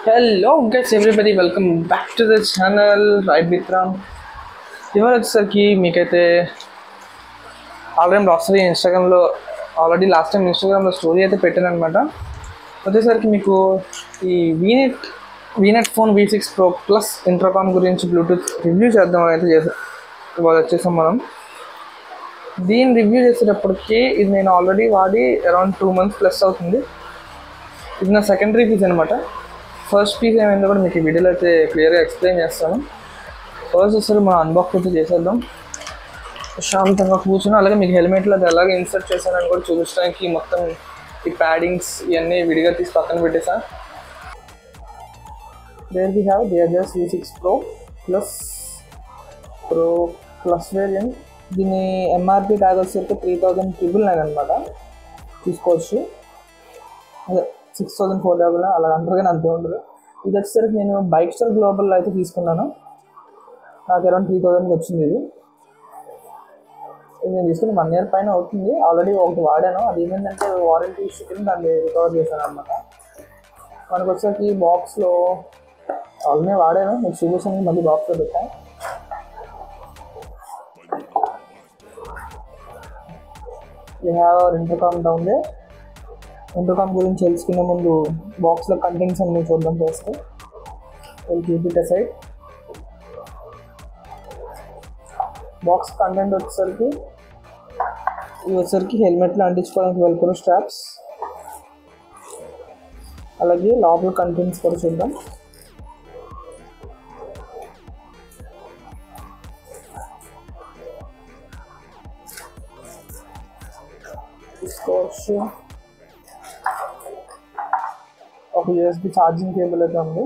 Hello guys, everybody, welcome back to the channel Ride with Ram. ఇవాళ వచ్చేసరికి మీకైతే already last ఇన్స్టాగ్రామ్లో last time ఇన్స్టాగ్రామ్లో స్టోరీ అయితే పెట్టాను అనమాట. వచ్చేసరికి మీకు ఈ vignette phone V6 Pro plus intercom గురించి బ్లూటూత్ రివ్యూ చేద్దాం అయితే ఇవాళ వచ్చేసాం మనం. దీన్ని రివ్యూ చేసేటప్పటికి ఇది నేను ఆల్రెడీ వాడి అరౌండ్ 2 months ప్లస్ అవుతుంది. ఇది నా సెకండరీ పీస్ అనమాట. ఫస్ట్ పీస్ ఏమైందో కూడా మీకు ఈ వీడియోలో అయితే క్లియర్గా ఎక్స్ప్లెయిన్ చేస్తాను. ఫస్ట్ వస్తారు మనం అన్బాక్స్ అయితే చేసేద్దాం. ప్రశాంతంగా కూర్చొని అలాగే మీకు హెల్మెట్లో అది ఎలాగ ఇన్సర్ట్ చేశానని కూడా చూపించడానికి మొత్తం ఈ ప్యాడింగ్స్ ఇవన్నీ విడిగా తీసి పక్కన పెట్టేసా. There we have just V6 Pro plus variant. దీని ఎంఆర్పి ట్యాగ్ వచ్చేసరికి 3,999 అనమాట. తీసుకోవచ్చు. అదే 6,499 అలా అంటారు కానీ అంతే ఉండదు. ఇది వచ్చేసరికి నేను బైక్ స్టార్ గ్లోబల్లో అయితే తీసుకున్నాను. నాకు అరౌండ్ 3,000 వచ్చింది. ఇది నేను తీసుకుని 1 year పైన అవుతుంది. ఆల్రెడీ ఒకటి వాడాను. అది ఏమైందంటే వారంటీ ఇష్యూ కింద దాన్ని రికవర్ చేశాను అనమాట. మనకు వచ్చేసరికి బాక్స్లో ఆల్రెడీ వాడాను, మీకు చూపించాను, మళ్ళీ బాక్స్లో పెట్టాను. We have our intercom down they. Intercom గురించి తెలుసుకునే ముందు బాక్స్లో కంటెంట్స్ అన్ని చూద్దాం. చేస్తే keep it aside. Box content వచ్చేసరికి హెల్మెట్లో అంటించుకోవడానికి వెల్క్రో స్ట్రాప్స్, అలాగే లోపల కంటెంట్స్ కూడా చూద్దాం. తీసుకోవచ్చు. ఒక USB ఛార్జింగ్ కేబుల్ అయితే ఉంది.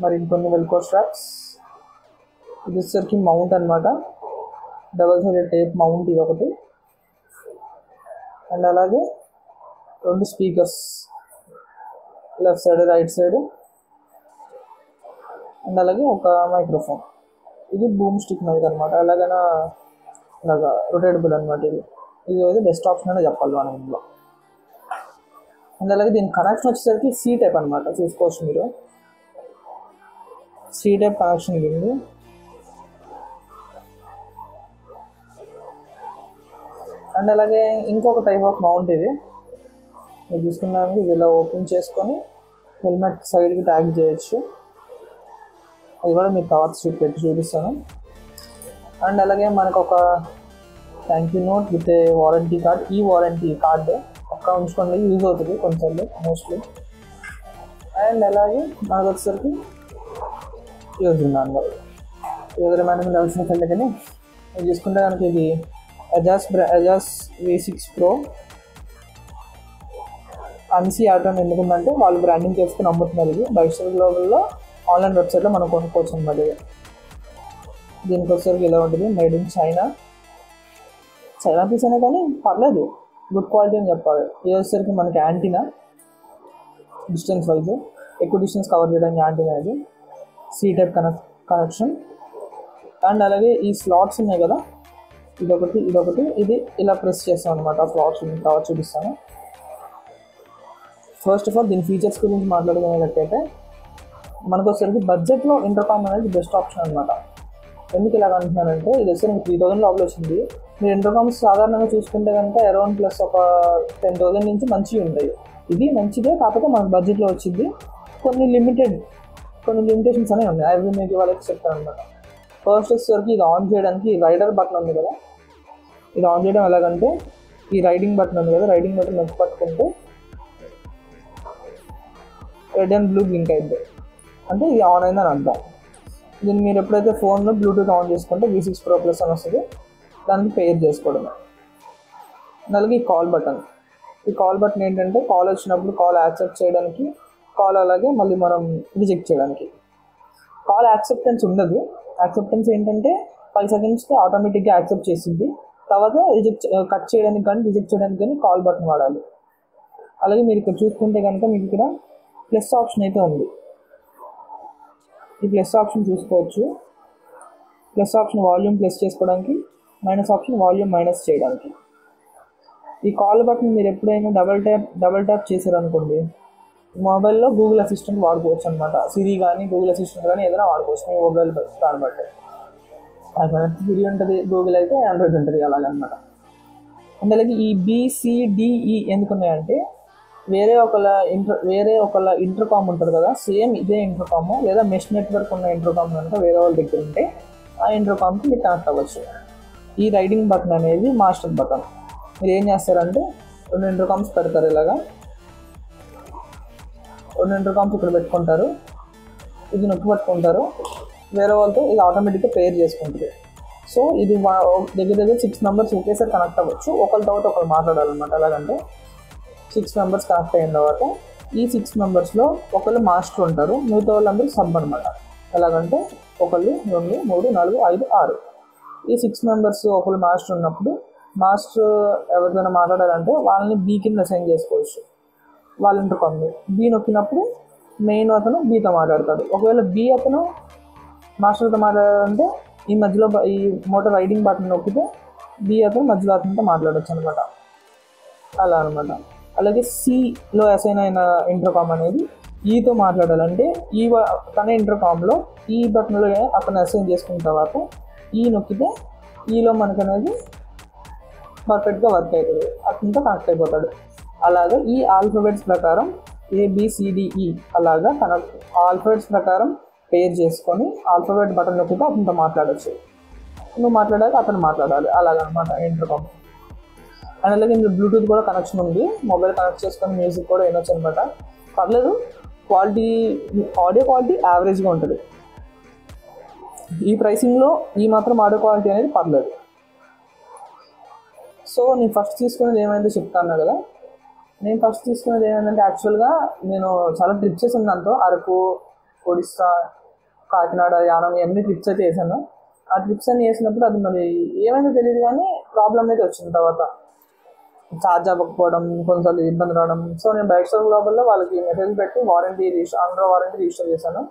మరి ఇంకొన్ని వెల్క్రో స్ట్రాప్స్. ఇది వచ్చేసరికి మౌంట్ అనమాట. డబల్ సైడెడ్ టేప్ మౌంట్ ఇది ఒకటి. అండ్ అలాగే 2 speakers, left side right side. And అలాగే ఒక మైక్రోఫోన్. ఇది బూమ్ స్టిక్ మైక్ అనమాట. అలాగైనా ఇలాగా రొటేటబుల్ అనమాట. ఇది అయితే బెస్ట్ ఆప్షన్ అనే చెప్పాలి మనం ఇందులో. అండ్ అలాగే దీని కనెక్షన్ వచ్చేసరికి C టైప్ అనమాట. చూసుకోవచ్చు మీరు, C టైప్ కనెక్షన్ ఉంది. అండ్ అలాగే ఇంకొక టైప్ ఆఫ్ మౌంట్ ఇది మీరు చూసుకున్నాను. ఇది ఇలా ఓపెన్ చేసుకొని హెల్మెట్ సైడ్కి ట్యాగ్ చేయొచ్చు. అది కూడా మీకు కవర్స్ పెట్టి చూపిస్తాను. అండ్ అలాగే మనకు ఒక thank you note with a warranty card. ఈ వారంటీ కార్డ్ పక్కా ఉంచుకోండి, యూజ్ అవుతుంది కొంచెం మోస్ట్లీ. అండ్ అలాగే మనకు వచ్చేసరికి యూజ్ ఉన్నాను యూజర్ మేనేజ్మెంట్ అవసరం కంటే కానీ ఇది చూసుకుంటే కనుక ఇది అజాస్ V6 Pro అన్సీ ఆటోని ఎందుకుందంటే వాళ్ళు బ్రాండింగ్ చేసుకుని అమ్ముతున్నారు. ఇది బైక్ స్టార్ గ్లోబల్లో ఆన్లైన్ వెబ్సైట్లో మనం కొనుక్కోవచ్చు అనమాట. దీనికి వచ్చేసరికి ఇలా ఉంటుంది. మేడ్ ఇన్ చైనా పీస్ అయినా కానీ పర్లేదు, గుడ్ క్వాలిటీ అని చెప్పాలి. ఇది వచ్చేసరికి మనకి యాంటీనా, డిస్టెన్స్ వైజ్ ఎక్కువ డిస్టెన్స్ కవర్ చేయడానికి యాంటీనా. ఇది C టైప్ కనెక్షన్. అండ్ అలాగే ఈ స్లాట్స్ ఉన్నాయి కదా, ఇదొకటి ఇది ఇలా ప్రెస్ చేస్తాం అనమాట. ఆ స్లాట్స్ కవర్ చూపిస్తాను. ఫస్ట్ ఆఫ్ ఆల్ దీని ఫీచర్స్ గురించి మాట్లాడుకునేటట్టయితే మనకు వచ్చేసరికి బడ్జెట్లో ఇంటర్కామ్ అనేది బెస్ట్ ఆప్షన్ అనమాట. ఎందుకు ఇలాగ అంటున్నానంటే ఇది వచ్చేసరికి 3,000 లోపల వచ్చింది. మీరు ఇంటర్కామ్స్ సాధారణంగా చూసుకుంటే కనుక అరౌండ్ ప్లస్ ఒక 10,000 నుంచి మంచివి ఉంటాయి. ఇది మంచిదే, కాకపోతే మనకు బడ్జెట్లో వచ్చింది. కొన్ని లిమిటేషన్స్ అనేవి ఉన్నాయి. అవి మీకు వాళ్ళకి చెప్తాను అనమాట. ఫస్ట్ వచ్చేసరికి ఇది ఆన్ చేయడానికి రైడర్ బటన్ ఉంది కదా, ఇది ఆన్ చేయడం ఎలాగంటే ఈ రైడింగ్ బటన్ ఉంది కదా, రైడింగ్ బటన్ నొక్కి పట్టుకుంటే రెడ్ అండ్ బ్లూ బ్లింక్ అయింది అంటే ఇది ఆన్ అయిందని అర్థం. దీన్ని మీరు ఎప్పుడైతే ఫోన్లో బ్లూటూత్ ఆన్ చేసుకుంటే V6 Pro ప్లస్ అని వస్తుంది, దానికి పేర్ చేసుకోవడమే. అలాగే ఈ కాల్ బటన్ ఏంటంటే కాల్ వచ్చినప్పుడు కాల్ యాక్సెప్ట్ చేయడానికి, కాల్ అలాగే మళ్ళీ మనం రిజెక్ట్ చేయడానికి. కాల్ యాక్సెప్టెన్స్ ఉండదు. యాక్సెప్టెన్స్ ఏంటంటే 5 secondsకి ఆటోమేటిక్గా యాక్సెప్ట్ చేసింది. తర్వాత కట్ చేయడానికి కానీ రిజెక్ట్ చేయడానికి కానీ కాల్ బటన్ వాడాలి. అలాగే మీరు ఇక్కడ చూసుకుంటే కనుక మీకు ఇక్కడ ప్లస్ ఆప్షన్ అయితే ఉంది. ఈ ప్లస్ ఆప్షన్ చూసుకోవచ్చు. ప్లస్ ఆప్షన్ వాల్యూమ్ ప్లస్ చేసుకోవడానికి, మైనస్ ఆప్షన్ వాల్యూమ్ మైనస్ చేయడానికి. ఈ కాల్ బటన్ మీరు ఎప్పుడైనా డబల్ ట్యాప్ చేశారనుకోండి, మొబైల్లో గూగుల్ అసిస్టెంట్ వాడుకోవచ్చు అనమాట. సిరి కానీ గూగుల్ అసిస్టెంట్ కానీ ఏదైనా వాడుకోవచ్చు మీ మొబైల్ దాన్ని బట్టి. సిరి ఉంటుంది, గూగుల్ అయితే ఆండ్రాయిడ్ ఉంటుంది, అలాగనమాట. అందులో ఈ BCDE ఎందుకున్నాయంటే వేరే ఒకళ్ళ ఇంటర్కామ్ ఉంటుంది కదా, సేమ్ ఇదే ఇంటర్కామ్ లేదా మెష్ నెట్వర్క్ ఉన్న ఇంటర్కామ్ కనుక వేరే వాళ్ళ దగ్గర ఉంటే ఆ ఇంటర్కామ్కి మీరు కనెక్ట్ అవ్వచ్చు. ఈ రైడింగ్ బటన్ అనేది మాస్టర్ బటన్. మీరు ఏం చేస్తారంటే 2 ఇంటర్కామ్స్ పెడతారు, ఇలాగా 2 ఇంటర్కామ్స్ ఇక్కడ పెట్టుకుంటారు, ఇది నొక్కి పట్టుకుంటారు, వేరే వాళ్ళతో ఇది ఆటోమేటిక్గా పేర్ చేసుకుంటుంది. సో ఇది దగ్గర 6 మెంబర్స్ ఒకేసారి కనెక్ట్ అవ్వచ్చు, ఒకరి తర్వాత ఒకరు మాట్లాడాలన్నమాట. ఎలాగంటే 6 మెంబర్స్ కనెక్ట్ అయిన తర్వాత ఈ 6 మెంబర్స్లో ఒకళ్ళు మాస్టర్ ఉంటారు, మిగతా వాళ్ళందరూ సబ్ అనమాట. ఎలాగంటే 1 2 3 4 5 6 ఈ 6 మెంబర్స్ ఒకళ్ళు మాస్టర్ ఉన్నప్పుడు మాస్టర్ ఎవరితోనైనా మాట్లాడాలంటే వాళ్ళని B కింద అసైన్ చేసుకోవచ్చు. వాళ్ళ ఇంటర్కామ్ని B నొక్కినప్పుడు మెయిన్ అతను Bతో మాట్లాడతాడు. ఒకవేళ B అతను మాస్టర్తో మాట్లాడాలంటే ఈ మధ్యలో ఈ మోటార్ రైడింగ్ బటన్ నొక్కితే B అతను మధ్యలో అతనితో మాట్లాడవచ్చు అనమాట, అలా అనమాట. అలాగే Cలో అసైన్ అయిన ఇంటర్కామ్ అనేది ఈతో మాట్లాడాలంటే తన ఇంటర్కామ్లో ఈ బటన్లో అతను అసైన్ చేసుకున్న తర్వాత ఈ నొక్కితే ఈలో మనకు అనేది పర్ఫెక్ట్గా వర్క్ అవుతుంది, అతనితో కనెక్ట్ అయిపోతాడు. అలాగే ఈ ఆల్ఫాబెట్స్ ప్రకారం ABCDE అలాగా ఆల్ఫాబెట్స్ ప్రకారం పేర్ చేసుకొని ఆల్ఫాబెట్ బటన్ నొక్కితే అతనితో మాట్లాడచ్చు, నువ్వు మాట్లాడాలి అతను మాట్లాడాలి, అలాగనమాట ఇంటర్కామ్. అండ్ అలాగే ఇందులో బ్లూటూత్ కూడా కనెక్షన్ ఉంది, మొబైల్ కనెక్ట్ చేసుకొని మ్యూజిక్ కూడా వినొచ్చు అనమాట. పర్లేదు, ఆడియో క్వాలిటీ యావరేజ్గా ఉంటుంది. ఈ ప్రైసింగ్లో ఈ మాత్రం ఆడియో క్వాలిటీ అనేది పర్లేదు. సో నేను ఫస్ట్ తీసుకునేది ఏమైందో చెప్తాను కదా. నేను ఫస్ట్ తీసుకునేది ఏమైందంటే యాక్చువల్గా నేను చాలా ట్రిప్స్ చేసాను దాంతో, అరకు, ఒడిస్సా, కాకినాడ, యానం ఇవన్నీ ట్రిప్స్ అయితే వేసాను. ఆ ట్రిప్స్ అన్ని వేసినప్పుడు అది మరి ఏమైందో తెలియదు కానీ ప్రాబ్లం అయితే వచ్చింది. తర్వాత ఛార్జ్ అవ్వకపోవడం, కొన్నిసార్లు ఇబ్బంది రావడం. సో నేను బైక్ షాప్ లోపల వాళ్ళకి మెసేజ్ పెట్టి అండర్ వారంటీ రిజిస్టర్ చేశాను.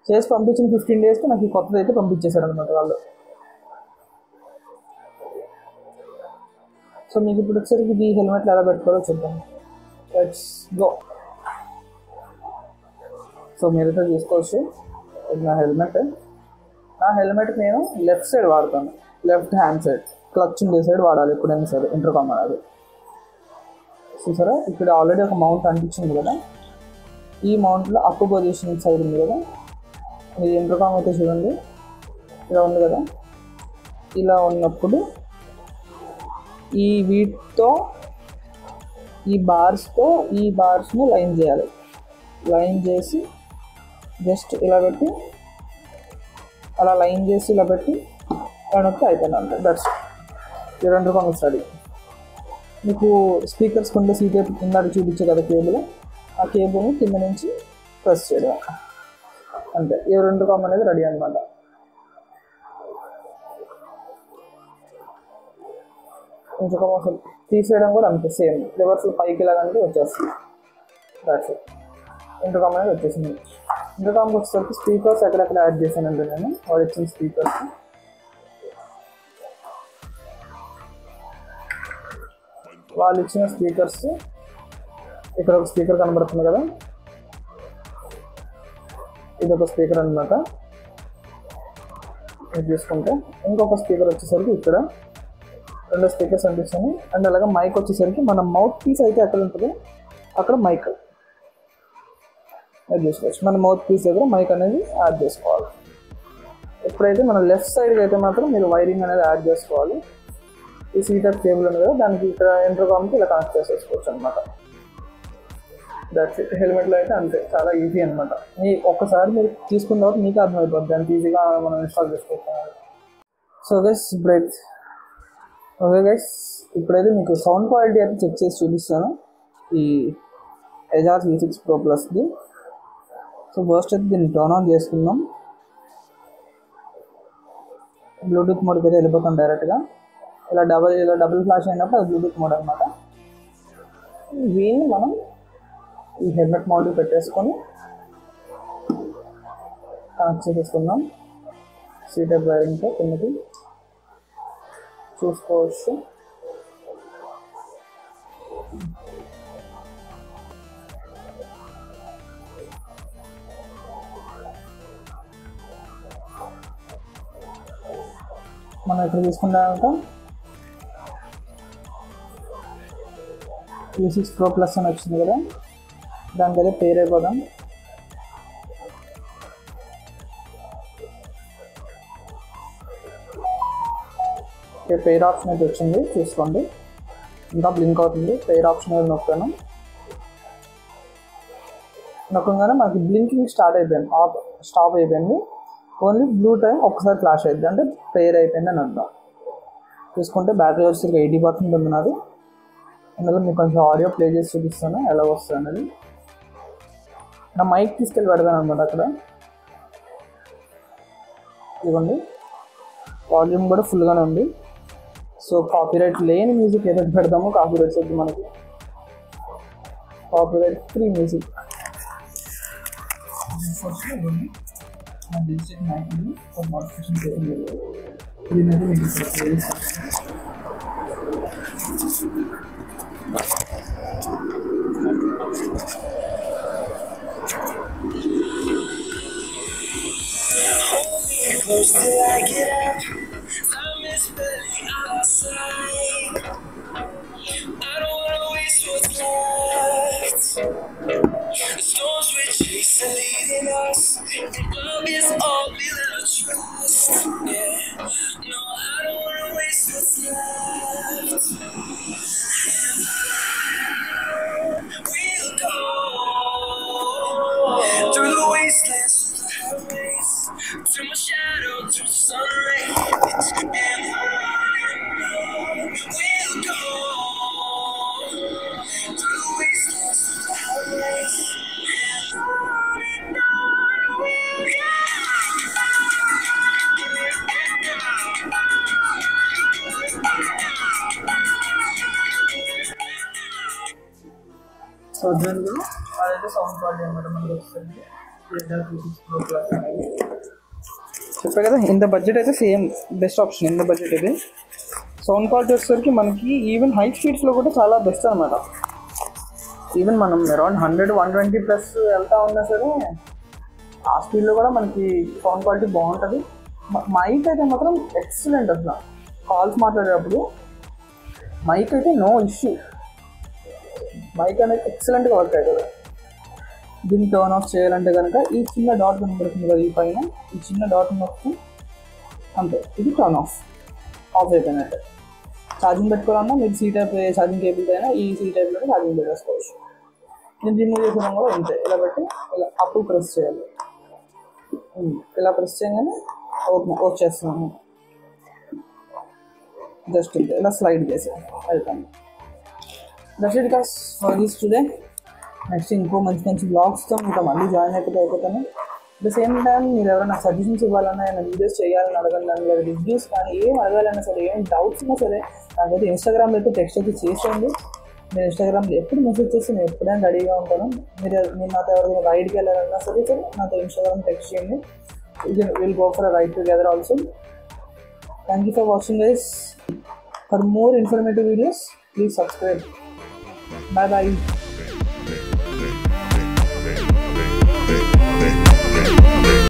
చేసి పంపించిన 15 డేస్కి నాకు ఈ కొత్తది అయితే పంపించేశారు అనమాట వాళ్ళు. సో మీకు ఇప్పుడు వచ్చేసరికి ఈ హెల్మెట్లు ఎలా పెట్టుకోవాలో చూద్దాం. Let's go. సో మీరైతే చూసుకోవచ్చు, ఇది నా హెల్మెట్ నేను లెఫ్ట్ సైడ్ వాడతాను, లెఫ్ట్ హ్యాండ్ సైడ్, క్లచ్ ఉండే సైడ్ వాడాలి ఎప్పుడైనా సరే ఇంటర్కామ్ అనేది. చూసారా ఇక్కడ ఆల్రెడీ ఒక మౌంట్ అనిపించింది కదా, ఈ మౌంట్లో అప్ పొజిషన్ సైడ్ ఉంది కదా, ఇది ఇంటర్కామ్ అయితే చూడండి ఇలా ఉంది కదా. ఇలా ఉన్నప్పుడు ఈ వీటితో ఈ బార్స్ని లైన్ చేయాలి. లైన్ చేసి జస్ట్ ఇలా పెట్టి అలా లైన్ చేసి ఇలా పెట్టి వెనక్కి అయిపోయింది అంతే. దట్స్ ఈ 2 ఇంటర్కామ్ స్టడీ. మీకు స్పీకర్స్ కొంటే సీట్ కింద చూపించే కదా కేబుల్, ఆ కేబుల్ని కింద నుంచి ప్రెస్ చేయడం అంతే. ఈ 2 ఇంటర్కామ్ అనేది రెడీ అనమాట. ఇంటర్కామ్ అసలు తీసేయడం కూడా అంతే, సేమ్ రివర్స్ పైకి ఇలాగంటే వచ్చేస్తుంది. దాట్స్ ఇట్, ఇంటర్కామ్ అనేది వచ్చేసింది. ఇంటర్కామ్కి వచ్చేసరికి స్పీకర్స్ ఎక్కడెక్కడ యాడ్ చేశానంటే నేను వాళ్ళు ఇచ్చిన స్పీకర్స్ ఇక్కడ ఒక స్పీకర్ కనబడుతుంది కదా, ఇది ఒక స్పీకర్ అనమాట. ఇది చూసుకుంటే ఇంకొక స్పీకర్ వచ్చేసరికి ఇక్కడ 2 స్పీకర్స్ అనిపిస్తాయి. అండ్ అలాగే మైక్ వచ్చేసరికి మన మౌత్ పీస్ అయితే ఎక్కడ ఉంటుందో అక్కడ మైక్ యాడ్ చేసుకోవచ్చు. మన మౌత్ పీస్ దగ్గర మైక్ అనేది యాడ్ చేసుకోవాలి. ఎప్పుడైతే మన లెఫ్ట్ సైడ్కి అయితే మాత్రం మీరు వైరింగ్ అనేది యాడ్ చేసుకోవాలి. ఈ సీటప్ కేబుల్ ఉంది కదా, దానికి ఇక్కడ ఇంటర్కామ్కి ఇలా కనెక్ట్ చేసేసుకోవచ్చు అనమాట. That's it. హెల్మెట్లో అయితే అంతే, చాలా ఈజీ అనమాట. ఒక్కసారి మీరు తీసుకున్న తర్వాత మీకు అర్థమైపోద్ది అంత ఈజీగా మనం ఇన్స్టాల్ చేసుకోవచ్చు. సో గైస్ ఇప్పుడైతే మీకు సౌండ్ క్వాలిటీ అయితే చెక్ చేసి చూపిస్తాను ఈ ఎజార్స్ V6 Pro Plusది. సో ఫస్ట్ అయితే దీన్ని టర్న్ ఆన్ చేసుకుందాం. బ్లూటూత్ మోడ్కి అయితే వెళ్ళిపోతాం డైరెక్ట్గా. ఇలా డబుల్ ఫ్లాష్ అయినప్పుడు అది బ్లూటూత్ మోడ్ అనమాట. దీన్ని మనం ఈ హెల్మెట్ మోడ్కి పెట్టేసుకొని కనెక్ట్ చేసేసుకుందాం. సీటప్ వైరింగ్తో కిందకి చూసుకోవచ్చు. మనం ఇక్కడ తీసుకున్నాక V6 Pro Plus అని వచ్చింది కదా, దానికైతే పేర్ అయిపోదాం. ఓకే, పేర్ ఆప్షన్ అయితే వచ్చింది చూసుకోండి. ఇంకా బ్లింక్ అవుతుంది. పేర్ ఆప్షన్ అయితే నొక్కాను. నొక్కగానే మనకి బ్లింకింగ్ స్టార్ట్ అయిపోయింది, స్టాప్ అయిపోయింది. ఓన్లీ బ్లూ టైం ఒక్కసారి ఫ్లాష్ అవుతుంది, అంటే పేర్ అయిపోయింది అని అర్థం. చూసుకుంటే బ్యాటరీ వచ్చేసరికి 80% ఉంది నాది. అందులో మీకు కొంచెం ఆడియో ప్లే చేసి చూపిస్తాను ఎలా వస్తుంది అనేది. నా మైక్ తీసుకెళ్ళి పెడతాను అనమాట అక్కడ. ఇదిగోండి, వాల్యూమ్ కూడా ఫుల్గానే ఉంది. సో కాపీరైట్ లేని మ్యూజిక్ ఏదైతే పెడతామో కాపీరైట్స్ వద్దు మనకి, కాపీరైట్ ఫ్రీ మ్యూజిక్. నోటిఫికేషన్ దీనైతే మీకు close till I get up. Time is barely outside. I don't wanna waste what's left. The storms we chase are leading us, and love is all we'll ever trust. Yeah, no, I don't wanna waste what's left. We'll go through the wastelands, through the highways, till my shadow turns to sun rays, and on we'll go through the wastelands, through the highways, and on we'll go. So దీనిలో అదైతే sound quality అనమాట మనకి వస్తుంది. చెప్పా కదా, ఇంత budget అయితే same best option. ఇంత బడ్జెట్ ఇది సౌండ్ క్వాలిటీ వచ్చేసరికి మనకి ఈవెన్ హై స్పీడ్స్లో కూడా చాలా బెస్ట్ అనమాట. ఈవెన్ మనం అరౌండ్ 100-120 ప్లస్ వెళ్తా ఉన్నా సరే ఆ స్పీడ్లో కూడా మనకి సౌండ్ క్వాలిటీ బాగుంటుంది. మైక్ అయితే మాత్రం ఎక్సలెంట్. అసలు కాల్స్ మాట్లాడేటప్పుడు మైక్ అయితే నో ఇష్యూ. మైక్ అనేది ఎక్సలెంట్గా వర్క్ అవుతుంది. దీన్ని టర్న్ ఆఫ్ చేయాలంటే కనుక ఈ చిన్న డాట్ కనబడుతుంది కదా, ఈ పైన ఈ చిన్న డాట్ నొక్కి అంతే, ఇది టర్న్ ఆఫ్ అయిపోయినట్టే. ఛార్జింగ్ పెట్టుకోవాలన్నా మీరు సీ టైప్ ఛార్జింగ్ కేబుల్ అయినా ఈ సీ టైప్లో ఛార్జింగ్ పెట్టేసుకోవచ్చు. నేను రిమూవ్ చేసిన కూడా ఇంతే, ఇలా పెట్టి ఇలా అప్ ప్రెస్ చేయాలి. ఇలా ప్రెస్ చేయగానే వచ్చేస్తున్నాను. జస్ట్ ఇంతే, ఇలా స్లైడ్ చేసేయాలి వెళ్తాను. That's it guys for this today. Next ఇంకో మంచి మంచి బ్లాగ్స్తో మీతో మళ్ళీ జాయిన్ అయిపోతాను. అట్ ద సేమ్ టైం మీరు ఎవరైనా సజెషన్స్ ఇవ్వాలన్నా, ఏమైనా వీడియోస్ చేయాలని అడగండి, లేదా రివ్యూస్ కానీ ఏం అడగాలన్నా సరే, ఏం డౌట్స్ ఉన్నా సరే నాకైతే ఇన్స్టాగ్రామ్లో అయితే టెక్స్ట్ అయితే చేసేయండి. మీరు ఇన్స్టాగ్రామ్లో ఎప్పుడు మెసేజ్ చేసి నేను ఎప్పుడైనా రెడీగా ఉంటాను. మీరు నాతో ఎవరైనా రైడ్కి వెళ్ళాలన్నా సరే నాతో ఇన్స్టాగ్రామ్ టెక్స్ట్ చేయండి. Will go for a ride together also. Thank you for watching guys. For more informative videos please subscribe. Bye bye.